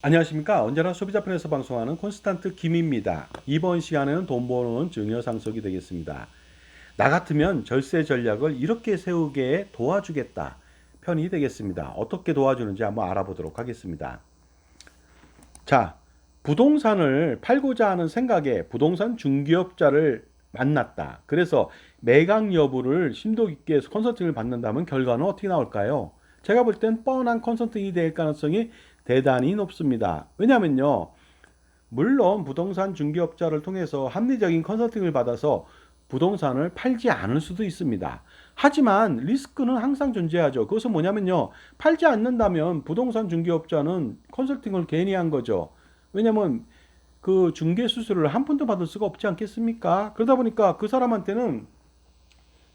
안녕하십니까. 언제나 소비자편에서 방송하는 콘스탄트 김입니다. 이번 시간에는 돈 버는 증여상속이 되겠습니다. 나 같으면 절세 전략을 이렇게 세우게 도와주겠다 편이 되겠습니다. 어떻게 도와주는지 한번 알아보도록 하겠습니다. 자, 부동산을 팔고자 하는 생각에 부동산 중개업자를 만났다. 그래서 매각 여부를 심도 깊게 컨설팅을 받는다면 결과는 어떻게 나올까요? 제가 볼 땐 뻔한 컨설팅이 될 가능성이 대단히 높습니다. 왜냐면요. 물론 부동산 중개업자를 통해서 합리적인 컨설팅을 받아서 부동산을 팔지 않을 수도 있습니다. 하지만 리스크는 항상 존재하죠. 그것은 뭐냐면요. 팔지 않는다면 부동산 중개업자는 컨설팅을 괜히 한 거죠. 왜냐면 그 중개 수수료를 한 푼도 받을 수가 없지 않겠습니까? 그러다 보니까 그 사람한테는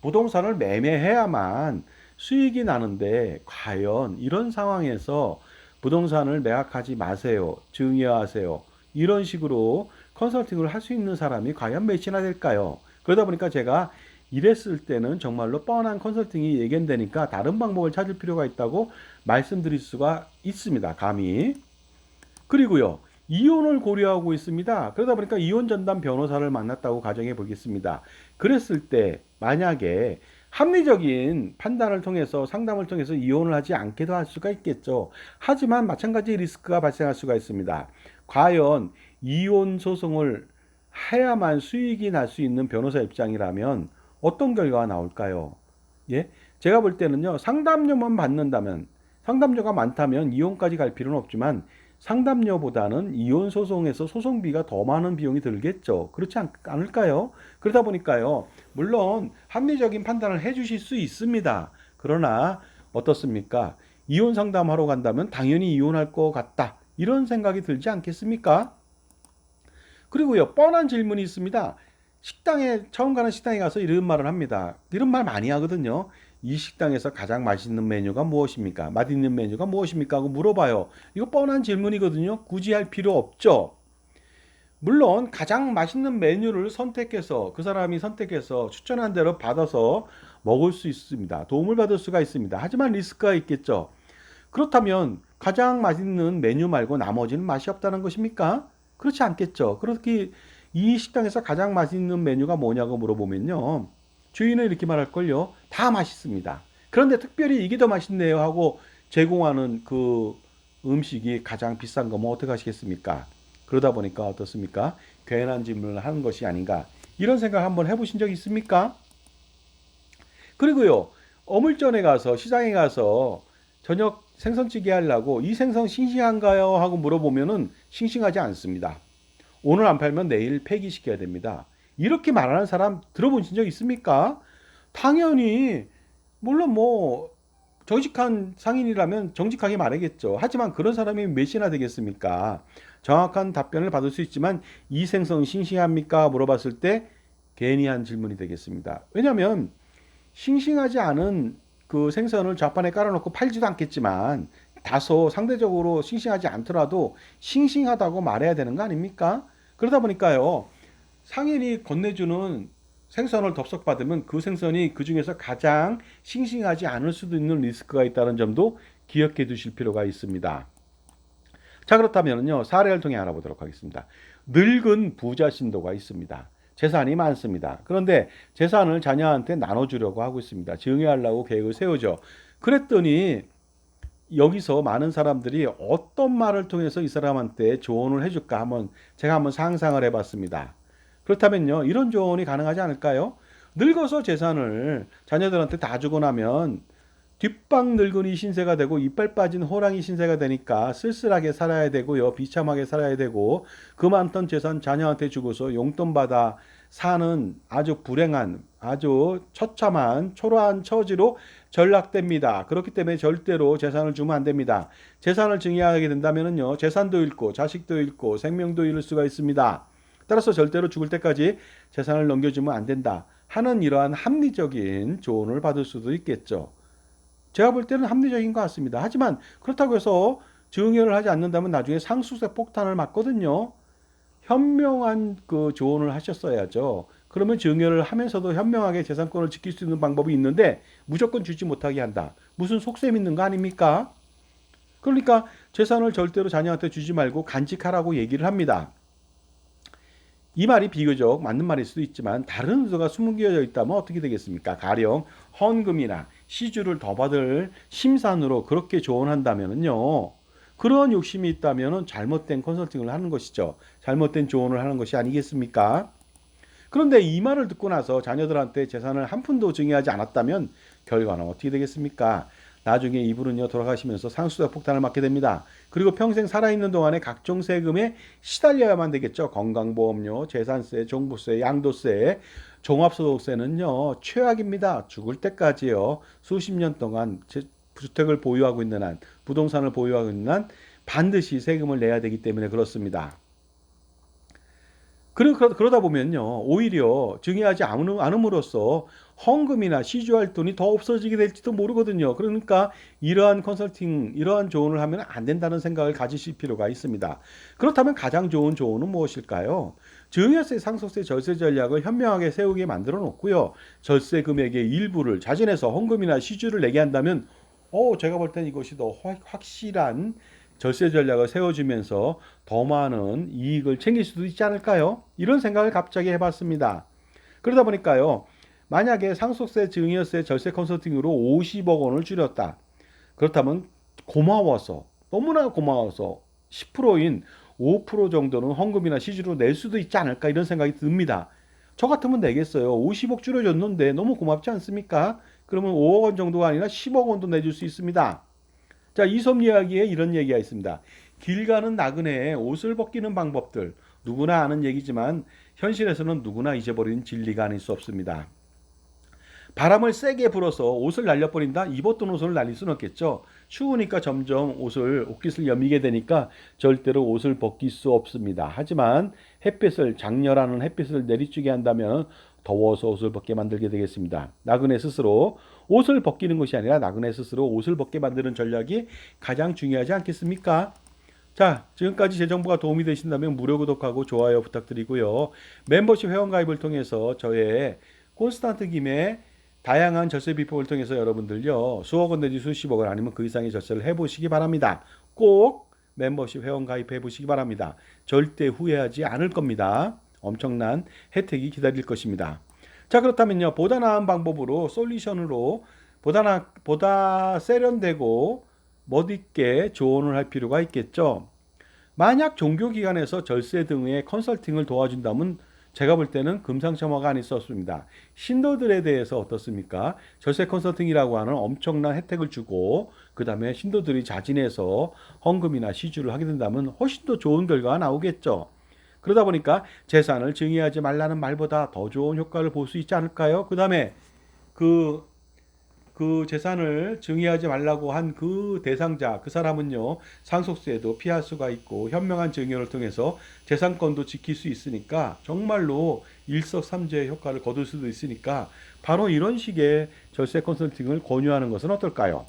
부동산을 매매해야만 수익이 나는데 과연 이런 상황에서 부동산을 매각하지 마세요. 증여하세요. 이런 식으로 컨설팅을 할 수 있는 사람이 과연 몇이나 될까요? 그러다 보니까 제가 이랬을 때는 정말로 뻔한 컨설팅이 예견되니까 다른 방법을 찾을 필요가 있다고 말씀드릴 수가 있습니다. 감히. 그리고요. 이혼을 고려하고 있습니다. 그러다 보니까 이혼 전담 변호사를 만났다고 가정해 보겠습니다. 그랬을 때 만약에 합리적인 판단을 통해서 상담을 통해서 이혼을 하지 않게도 할 수가 있겠죠. 하지만 마찬가지 리스크가 발생할 수가 있습니다. 과연 이혼 소송을 해야만 수익이 날 수 있는 변호사 입장이라면 어떤 결과가 나올까요? 예? 제가 볼 때는요. 상담료만 받는다면 상담료가 많다면 이혼까지 갈 필요는 없지만 상담료보다는 이혼 소송에서 소송비가 더 많은 비용이 들겠죠. 그렇지 않을까요? 그러다 보니까요. 물론 합리적인 판단을 해 주실 수 있습니다. 그러나 어떻습니까? 이혼 상담하러 간다면 당연히 이혼할 것 같다. 이런 생각이 들지 않겠습니까? 그리고요. 뻔한 질문이 있습니다. 식당에 처음 가는 식당에 가서 이런 말을 합니다. 이런 말 많이 하거든요. 이 식당에서 가장 맛있는 메뉴가 무엇입니까? 맛있는 메뉴가 무엇입니까? 하고 물어봐요. 이거 뻔한 질문이거든요. 굳이 할 필요 없죠. 물론 가장 맛있는 메뉴를 선택해서 그 사람이 선택해서 추천한 대로 받아서 먹을 수 있습니다. 도움을 받을 수가 있습니다. 하지만 리스크가 있겠죠. 그렇다면 가장 맛있는 메뉴 말고 나머지는 맛이 없다는 것입니까? 그렇지 않겠죠. 그렇게 이 식당에서 가장 맛있는 메뉴가 뭐냐고 물어보면요. 주인은 이렇게 말할걸요. 다 맛있습니다. 그런데 특별히 이게 더 맛있네요 하고 제공하는 그 음식이 가장 비싼 거면 어떻게 하시겠습니까? 그러다 보니까 어떻습니까? 괜한 질문을 하는 것이 아닌가. 이런 생각 한번 해보신 적 있습니까? 그리고요. 어물전에 가서 시장에 가서 저녁 생선찌개 하려고 이 생선 싱싱한가요? 하고 물어보면은 싱싱하지 않습니다. 오늘 안 팔면 내일 폐기시켜야 됩니다. 이렇게 말하는 사람 들어보신 적 있습니까? 당연히 물론 뭐 정직한 상인이라면 정직하게 말하겠죠. 하지만 그런 사람이 몇이나 되겠습니까? 정확한 답변을 받을 수 있지만 이 생선 싱싱합니까? 물어봤을 때 괜히 한 질문이 되겠습니다. 왜냐하면 싱싱하지 않은 그 생선을 좌판에 깔아놓고 팔지도 않겠지만 다소 상대적으로 싱싱하지 않더라도 싱싱하다고 말해야 되는 거 아닙니까? 그러다 보니까요. 상인이 건네주는 생선을 덥석 받으면 그 생선이 그 중에서 가장 싱싱하지 않을 수도 있는 리스크가 있다는 점도 기억해 두실 필요가 있습니다. 자, 그렇다면요. 사례를 통해 알아보도록 하겠습니다. 늙은 부자 신도가 있습니다. 재산이 많습니다. 그런데 재산을 자녀한테 나눠주려고 하고 있습니다. 증여하려고 계획을 세우죠. 그랬더니 여기서 많은 사람들이 어떤 말을 통해서 이 사람한테 조언을 해줄까 제가 한번 상상을 해봤습니다. 그렇다면요, 이런 조언이 가능하지 않을까요? 늙어서 재산을 자녀들한테 다 주고 나면 뒷방 늙은이 신세가 되고 이빨 빠진 호랑이 신세가 되니까 쓸쓸하게 살아야 되고요. 비참하게 살아야 되고 그 많던 재산 자녀한테 주고서 용돈 받아 사는 아주 불행한 아주 처참한 초라한 처지로 전락됩니다. 그렇기 때문에 절대로 재산을 주면 안 됩니다. 재산을 증여하게 된다면요. 재산도 잃고 자식도 잃고 생명도 잃을 수가 있습니다. 따라서 절대로 죽을 때까지 재산을 넘겨주면 안 된다 하는 이러한 합리적인 조언을 받을 수도 있겠죠. 제가 볼 때는 합리적인 것 같습니다. 하지만 그렇다고 해서 증여를 하지 않는다면 나중에 상속세 폭탄을 맞거든요. 현명한 그 조언을 하셨어야죠. 그러면 증여를 하면서도 현명하게 재산권을 지킬 수 있는 방법이 있는데 무조건 주지 못하게 한다. 무슨 속셈 있는 거 아닙니까? 그러니까 재산을 절대로 자녀한테 주지 말고 간직하라고 얘기를 합니다. 이 말이 비교적 맞는 말일 수도 있지만 다른 의도가 숨겨져 있다면 어떻게 되겠습니까? 가령 헌금이나 시주를 더 받을 심산으로 그렇게 조언한다면요. 그런 욕심이 있다면 잘못된 컨설팅을 하는 것이죠. 잘못된 조언을 하는 것이 아니겠습니까? 그런데 이 말을 듣고 나서 자녀들한테 재산을 한 푼도 증여하지 않았다면 결과는 어떻게 되겠습니까? 나중에 이분은요 돌아가시면서 상속세 폭탄을 맞게 됩니다. 그리고 평생 살아있는 동안에 각종 세금에 시달려야만 되겠죠. 건강보험료, 재산세, 종부세, 양도세, 종합소득세는요 최악입니다. 죽을 때까지요 수십 년 동안 주택을 보유하고 있는 한, 부동산을 보유하고 있는 한 반드시 세금을 내야 되기 때문에 그렇습니다. 그러다 보면요, 오히려 증여하지 않음으로써 헌금이나 시주할 돈이 더 없어지게 될지도 모르거든요. 그러니까 이러한 컨설팅, 이러한 조언을 하면 안 된다는 생각을 가지실 필요가 있습니다. 그렇다면 가장 좋은 조언은 무엇일까요? 증여세, 상속세, 절세 전략을 현명하게 세우게 만들어 놓고요. 절세 금액의 일부를 자진해서 헌금이나 시주를 내게 한다면, 제가 볼 땐 이것이 더 확실한 절세 전략을 세워주면서 더 많은 이익을 챙길 수도 있지 않을까요? 이런 생각을 갑자기 해봤습니다. 그러다 보니까요, 만약에 상속세, 증여세, 절세 컨설팅으로 50억 원을 줄였다. 그렇다면 고마워서, 너무나 고마워서 10%인 5% 정도는 헌금이나 시주로 낼 수도 있지 않을까 이런 생각이 듭니다. 저 같으면 내겠어요. 50억 줄여줬는데 너무 고맙지 않습니까? 그러면 5억 원 정도가 아니라 10억 원도 내줄 수 있습니다. 자, 이솝 이야기에 이런 얘기가 있습니다. 길 가는 나그네의 옷을 벗기는 방법들. 누구나 아는 얘기지만 현실에서는 누구나 잊어버린 진리가 아닐 수 없습니다. 바람을 세게 불어서 옷을 날려버린다? 입었던 옷을 날릴 수는 없겠죠. 추우니까 점점 옷깃을 여미게 되니까 절대로 옷을 벗길 수 없습니다. 하지만 장렬하는 햇빛을 내리쬐게 한다면 더워서 옷을 벗게 만들게 되겠습니다. 나그네 스스로 옷을 벗기는 것이 아니라 나그네 스스로 옷을 벗게 만드는 전략이 가장 중요하지 않겠습니까? 자, 지금까지 제 정보가 도움이 되신다면 무료 구독하고 좋아요 부탁드리고요. 멤버십 회원가입을 통해서 저의 콘스탄트 김의 다양한 절세 비법을 통해서 여러분들요 수억 원 내지 수십억 원 아니면 그 이상의 절세를 해보시기 바랍니다. 꼭 멤버십 회원 가입해 보시기 바랍니다. 절대 후회하지 않을 겁니다. 엄청난 혜택이 기다릴 것입니다. 자, 그렇다면요 보다 나은 방법으로 솔루션으로 보다 세련되고 멋있게 조언을 할 필요가 있겠죠. 만약 종교기관에서 절세 등의 컨설팅을 도와준다면 제가 볼 때는 금상첨화가 아닐 수 없습니다. 신도들에 대해서 어떻습니까? 절세 컨설팅이라고 하는 엄청난 혜택을 주고 그 다음에 신도들이 자진해서 헌금이나 시주를 하게 된다면 훨씬 더 좋은 결과가 나오겠죠. 그러다 보니까 재산을 증여하지 말라는 말보다 더 좋은 효과를 볼 수 있지 않을까요? 그 다음에 그 재산을 증여하지 말라고 한 그 대상자, 그 사람은요, 상속세도 피할 수가 있고, 현명한 증여를 통해서 재산권도 지킬 수 있으니까, 정말로 일석삼조의 효과를 거둘 수도 있으니까, 바로 이런 식의 절세 컨설팅을 권유하는 것은 어떨까요?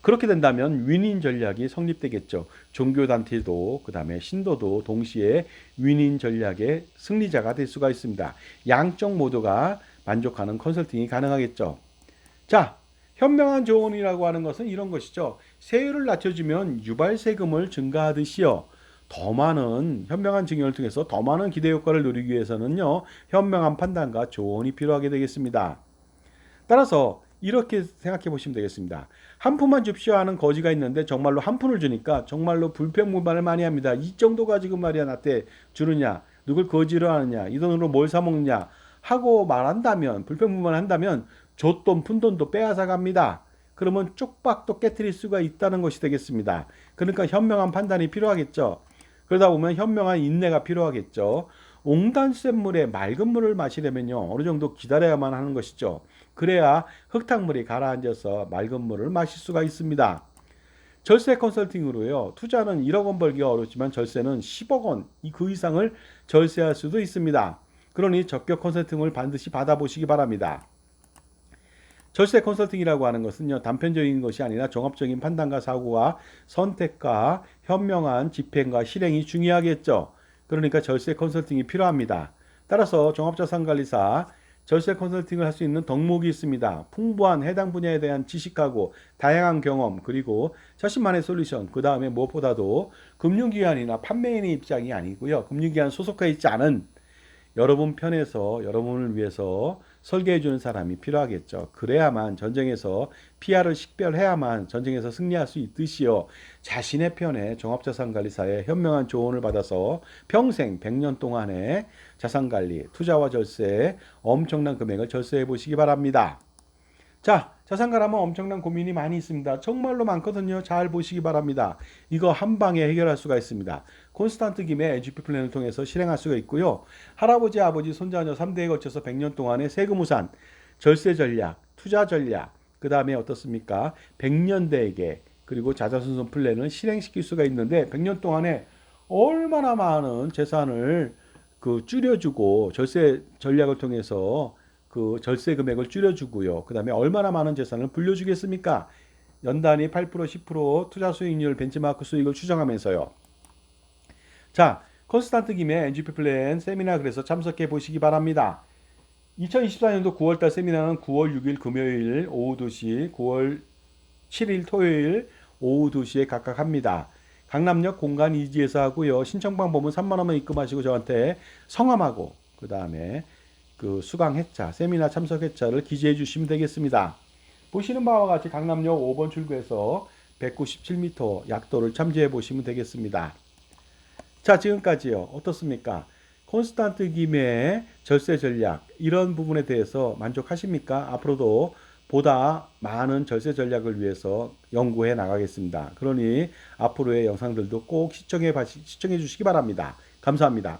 그렇게 된다면 윈윈 전략이 성립되겠죠. 종교단체도 그 다음에 신도도 동시에 윈윈 전략의 승리자가 될 수가 있습니다. 양쪽 모두가 만족하는 컨설팅이 가능하겠죠. 자, 현명한 조언이라고 하는 것은 이런 것이죠. 세율을 낮춰주면 유발세금을 증가하듯이요. 더 많은 현명한 증여를 통해서 더 많은 기대 효과를 누리기 위해서는요. 현명한 판단과 조언이 필요하게 되겠습니다. 따라서 이렇게 생각해 보시면 되겠습니다. 한 푼만 줍시오 하는 거지가 있는데 정말로 한 푼을 주니까 정말로 불평불만을 많이 합니다. 이 정도 가지고 말이야 나한테 주느냐, 누굴 거지로 하느냐, 이 돈으로 뭘 사 먹느냐 하고 말한다면, 불평불만을 한다면 줬돈 푼돈도 빼앗아 갑니다. 그러면 쪽박도 깨트릴 수가 있다는 것이 되겠습니다. 그러니까 현명한 판단이 필요하겠죠. 그러다 보면 현명한 인내가 필요하겠죠. 옹단센 물에 맑은 물을 마시려면요 어느 정도 기다려야만 하는 것이죠. 그래야 흙탕물이 가라앉아서 맑은 물을 마실 수가 있습니다. 절세 컨설팅으로요 투자는 1억 원 벌기가 어렵지만 절세는 10억 원 그 이상을 절세할 수도 있습니다. 그러니 적격 컨설팅을 반드시 받아보시기 바랍니다. 절세 컨설팅이라고 하는 것은요 단편적인 것이 아니라 종합적인 판단과 사고와 선택과 현명한 집행과 실행이 중요하겠죠. 그러니까 절세 컨설팅이 필요합니다. 따라서 종합자산관리사 절세 컨설팅을 할 수 있는 덕목이 있습니다. 풍부한 해당 분야에 대한 지식하고 다양한 경험 그리고 자신만의 솔루션 그 다음에 무엇보다도 금융기관이나 판매인의 입장이 아니고요. 금융기관 소속해 있지 않은 여러분 편에서 여러분을 위해서 설계해 주는 사람이 필요하겠죠. 그래야만 전쟁에서 피해를 식별해야만 전쟁에서 승리할 수 있듯이요. 자신의 편에 종합자산관리사의 현명한 조언을 받아서 평생 100년 동안의 자산관리, 투자와 절세에 엄청난 금액을 절세해 보시기 바랍니다. 자, 자산가라면 엄청난 고민이 많이 있습니다. 정말로 많거든요. 잘 보시기 바랍니다. 이거 한 방에 해결할 수가 있습니다. 콘스탄트 김의 NGP 플랜을 통해서 실행할 수가 있고요. 할아버지, 아버지, 손자녀 3대에 걸쳐서 100년 동안의 세금 우산, 절세 전략, 투자 전략, 그 다음에 어떻습니까? 100년 대계, 그리고 자자손손 플랜을 실행시킬 수가 있는데 100년 동안에 얼마나 많은 재산을 줄여주고 절세 전략을 통해서 그 절세 금액을 줄여주고요. 그 다음에 얼마나 많은 재산을 불려주겠습니까? 연단위 8%, 10% 투자 수익률 벤치마크 수익을 추정하면서요. 자, 컨스탄트 김의 NGP 플랜 세미나 그래서 참석해 보시기 바랍니다. 2024년도 9월달 세미나는 9월 6일 금요일 오후 2시, 9월 7일 토요일 오후 2시에 각각 합니다. 강남역 공간 이지에서 하고요. 신청 방법은 3만 원만 입금하시고 저한테 성함하고 그 다음에 그 수강 회차, 세미나 참석 회차를 기재해 주시면 되겠습니다. 보시는 바와 같이 강남역 5번 출구에서 197m 약도를 참조해 보시면 되겠습니다. 자, 지금까지요. 어떻습니까? 콘스탄트 김의 절세 전략 이런 부분에 대해서 만족하십니까? 앞으로도 보다 많은 절세 전략을 위해서 연구해 나가겠습니다. 그러니 앞으로의 영상들도 꼭 시청해 주시기 바랍니다. 감사합니다.